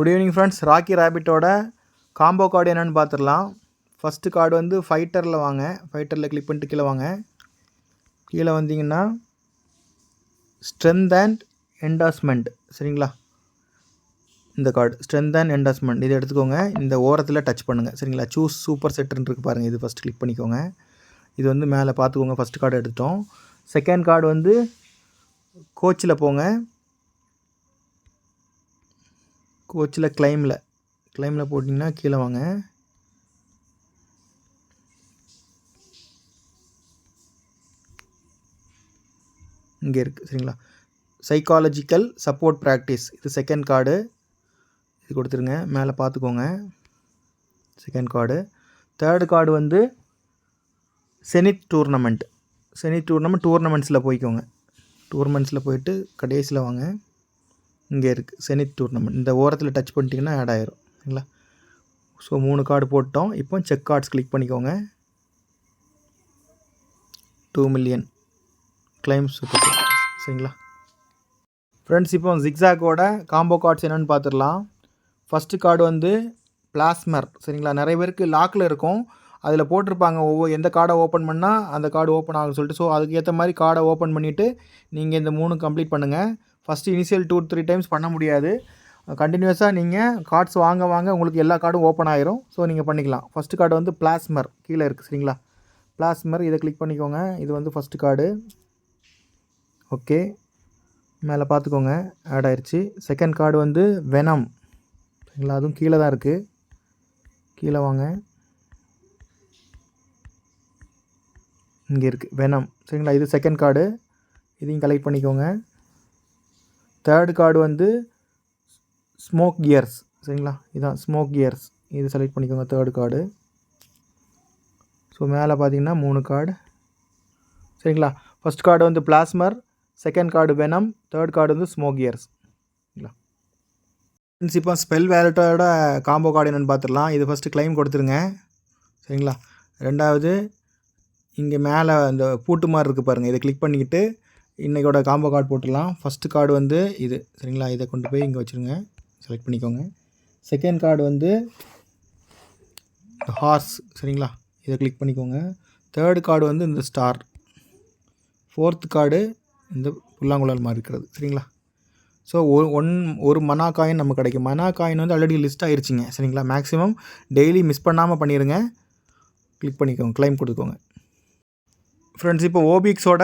Good evening friends. Rocky ரேபிட்டோட combo card என்னென்னு பார்த்துடலாம். ஃபஸ்ட்டு கார்டு வந்து ஃபைட்டரில் வாங்க. ஃபைட்டரில் கிளிக் பண்ணிட்டு கீழே வாங்க. கீழே வந்தீங்கன்னா ஸ்ட்ரென்த் அண்ட் என்டாஸ்மெண்ட், சரிங்களா? இந்த கார்டு ஸ்ட்ரென்த் அண்ட் என்டாஸ்மெண்ட் இதை எடுத்துக்கோங்க. இந்த ஓரத்தில் டச் பண்ணுங்கள், சரிங்களா? சூஸ் சூப்பர் செட்டுன்னு இருக்குது பாருங்கள், இது ஃபஸ்ட்டு கிளிக் பண்ணிக்கோங்க. இது வந்து மேலே பார்த்துக்கோங்க. ஃபஸ்ட் கார்டு எடுத்துட்டோம். செகண்ட் கார்டு வந்து கோச்சில் போங்க. கோச்சில் கிளைமில் போட்டிங்கன்னா கீழே வாங்க. இங்கே இருக்குது, சரிங்களா? சைக்காலஜிக்கல் சப்போர்ட் ப்ராக்டிஸ், இது செகண்ட் கார்டு. இது கொடுத்துருங்க, மேலே பார்த்துக்கோங்க. Second card. தேர்டு கார்டு வந்து செனிட் டூர்னமெண்ட்ஸில் போய்க்கோங்க. டூர்னமெண்ட்ஸில் போயிட்டு கடைசியில் வாங்க. இங்கே இருக்குது செனிட் டூர்னமெண்ட். இந்த ஓரத்தில் டச் பண்ணிட்டீங்கன்னா ஆட் ஆயிரும், சரிங்களா? ஸோ 3 கார்டு போட்டோம். இப்போ செக் கார்ட்ஸ் கிளிக் பண்ணிக்கோங்க. 2 மில்லியன் கிளைம்ஸ், சரிங்களா ஃப்ரெண்ட்ஸ்? இப்போ ஜிக்ஸாக்கோட காம்போ கார்ட்ஸ் என்னென்னு பார்த்துடலாம். ஃபஸ்ட்டு கார்டு வந்து பிளாஸ்மர், சரிங்களா? நிறைய பேருக்கு லாக்கில் இருக்கும், அதில் போட்டிருப்பாங்க எந்த கார்டை ஓப்பன் பண்ணால் அந்த கார்டு ஓப்பன் ஆகும்னு சொல்லிட்டு. ஸோ அதுக்கு ஏற்ற மாதிரி கார்டை ஓப்பன் பண்ணிவிட்டு நீங்கள் இந்த 3 கம்ப்ளீட் பண்ணுங்கள். ஃபஸ்ட்டு இனிஷியல் 2-3 டைம்ஸ் பண்ண முடியாது. கண்டினியூஸாக நீங்கள் கார்ட்ஸ் வாங்க உங்களுக்கு எல்லா கார்டும் ஓப்பன் ஆகிரும். ஸோ நீங்கள் பண்ணிக்கலாம். ஃபஸ்ட்டு கார்டு வந்து பிளாஸ்மர் கீழே இருக்குது, சரிங்களா? பிளாஸ்மர் இதை கிளிக் பண்ணிக்கோங்க. இது வந்து ஃபஸ்ட்டு கார்டு. ஓகே, மேலே பார்த்துக்கோங்க, ஆட் ஆயிடுச்சு. செகண்ட் கார்டு வந்து வெனம், சரிங்களா? அதுவும் கீழே தான் இருக்குது. கீழே வாங்க, இங்கே இருக்குது வெனம், சரிங்களா? இது செகண்ட் கார்டு. இதையும் கலெக்ட் பண்ணிக்கோங்க. தேர்டு கார்டு வந்து ஸ்மோக் கியர்ஸ், சரிங்களா? இதுதான் ஸ்மோக் கியர்ஸ், இது செலக்ட் பண்ணிக்கோங்க. Third card. ஸோ மேலே பார்த்தீங்கன்னா 3 கார்டு, சரிங்களா? ஃபஸ்ட் கார்டு வந்து plasmer, second card venom, third card வந்து ஸ்மோக் கியர்ஸ், சரிங்களா? இப்போ ஸ்பெல் வேலட்டோட காம்போ கார்டு என்னென்னு பார்த்துடலாம். இது ஃபஸ்ட்டு கிளைம் கொடுத்துருங்க, சரிங்களா? ரெண்டாவது இங்கே மேலே இந்த பூட்டு மாதிரி இருக்குது பாருங்கள், இதை கிளிக் பண்ணிக்கிட்டு இன்றைக்கோட காம்போ கார்டு போட்டுடலாம். ஃபஸ்ட்டு கார்டு வந்து இது, சரிங்களா? இதை கொண்டு போய் இங்கே வச்சுருங்க, செலக்ட் பண்ணிக்கோங்க. செகண்ட் கார்டு வந்து ஹார்ஸ், சரிங்களா? இதை கிளிக் பண்ணிக்கோங்க. தேர்டு கார்டு வந்து இந்த ஸ்டார். ஃபோர்த்து கார்டு இந்த புல்லாங்குழல் மாதிரி இருக்கிறது, சரிங்களா? ஸோ ஒரு மனா காயின் நமக்கு கிடைக்கும். மனா காயின் வந்து ஆல்ரெடி லிஸ்ட் ஆகிருச்சிங்க, சரிங்களா? மேக்ஸிமம் டெய்லி மிஸ் பண்ணாமல் பண்ணிடுங்க. கிளிக் பண்ணிக்கோங்க, கிளைம் கொடுத்துக்கோங்க. ஃப்ரெண்ட்ஸ், இப்போ ஓபிக்ஸோட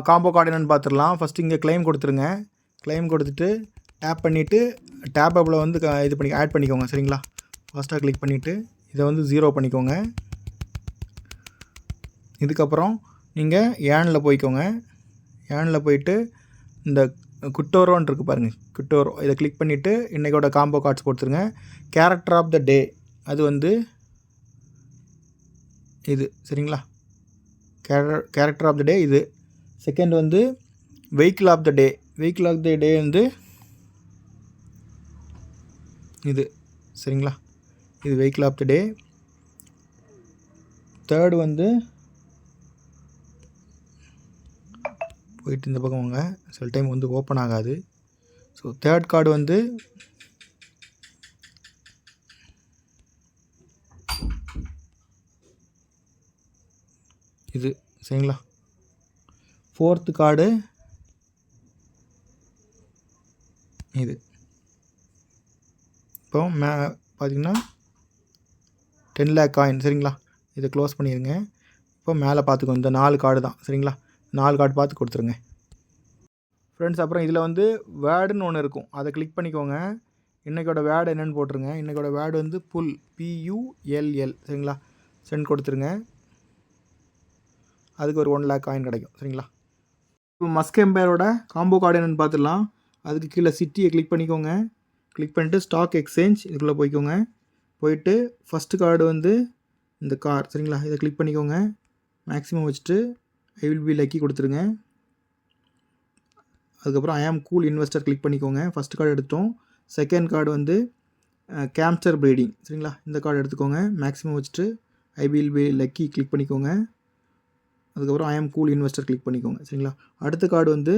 காம்போ கார்டு என்னென்னு பார்த்துடலாம். ஃபஸ்ட்டு இங்கே கிளைம் கொடுத்துருங்க. கிளைம் கொடுத்துட்டு டேப் பண்ணிவிட்டு டேப்பபில் வந்து இது பண்ணி ஆட் பண்ணிக்கோங்க, சரிங்களா? ஃபஸ்ட்டாக கிளிக் பண்ணிவிட்டு இதை வந்து 0 பண்ணிக்கோங்க. இதுக்கப்புறம் நீங்கள் ஏனில் போய்க்கோங்க. ஏனில் போயிட்டு இந்த குட்டோரோன்னு இருக்குது பாருங்கள், குட்டோரோ, இதை கிளிக் பண்ணிவிட்டு இன்றைக்கோட காம்போ கார்ட்ஸ் கொடுத்துருங்க. கேரக்டர் ஆஃப் த டே, அது வந்து இது, சரிங்களா? கேரக்டர் ஆஃப் த டே இது. செகண்ட் வந்து vehicle of the day. Vehicle of the day வந்து இது, சரிங்களா? இது vehicle of the day. Third வந்து போயிட்டு இந்த பக்கம் வாங்க, சில டைம் வந்து ஓப்பன் ஆகாது. ஸோ தேர்ட் கார்டு வந்து இது, சரிங்களா? ஃபோர்த்து கார்டு இது. இப்போ பார்த்தீங்கன்னா 10 lakh காயின், சரிங்களா? இதை க்ளோஸ் பண்ணிடுங்க. இப்போ மேலே பார்த்துக்கோங்க, இந்த 4 கார்டு தான், சரிங்களா? 4 கார்டு பார்த்து கொடுத்துருங்க ஃப்ரெண்ட்ஸ். அப்புறம் இதில் வந்து வேர்டுன்னு ஒன்று இருக்கும், அதை கிளிக் பண்ணிக்கோங்க. இன்றைக்கோட வேர்டு என்னென்னு போட்டுருங்க. இன்றைக்கோட வேர்டு வந்து புல், PULL, சரிங்களா? சென்ட் கொடுத்துருங்க. அதுக்கு ஒரு 1 lakh காயின் கிடைக்கும், சரிங்களா? இப்போ மஸ்க் எம்பையரோட காம்போ கார்டு என்னென்னு பார்த்துடலாம். அதுக்கு கீழே சிட்டியை கிளிக் பண்ணிக்கோங்க. கிளிக் பண்ணிட்டு ஸ்டாக் எக்ஸ்சேஞ்ச் இதுக்குள்ளே போய்க்கோங்க. போயிட்டு ஃபஸ்ட்டு கார்டு வந்து இந்த கார், சரிங்களா? இதை கிளிக் பண்ணிக்கோங்க. மேக்ஸிமம் வச்சுட்டு ஐ வில் பி லக்கி கொடுத்துருங்க. அதுக்கப்புறம் ஐ ஆம் கூல் இன்வெஸ்டர் கிளிக் பண்ணிக்கோங்க. ஃபஸ்ட் கார்டு எடுத்தோம். செகண்ட் கார்டு வந்து கேம்ஸ்டர் ப்ரீடிங், சரிங்களா? இந்த கார்டு எடுத்துக்கோங்க. மேக்ஸிமம் வச்சுட்டு I will be lucky click பண்ணிக்கோங்க. அதுக்கப்புறம் ஐ ஆம் கூல் இன்வெஸ்டர் கிளிக் பண்ணிக்கோங்க, சரிங்களா? அடுத்த கார்டு வந்து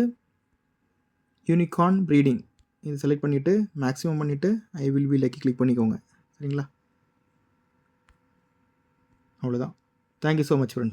யூனிகார்ன் ப்ரீடிங், இது செலக்ட் பண்ணிவிட்டு மேக்ஸிமம் பண்ணிவிட்டு I will be lucky click பண்ணிக்கோங்க. சரிங்களா? அவ்வளோதான். Thank you so much friends.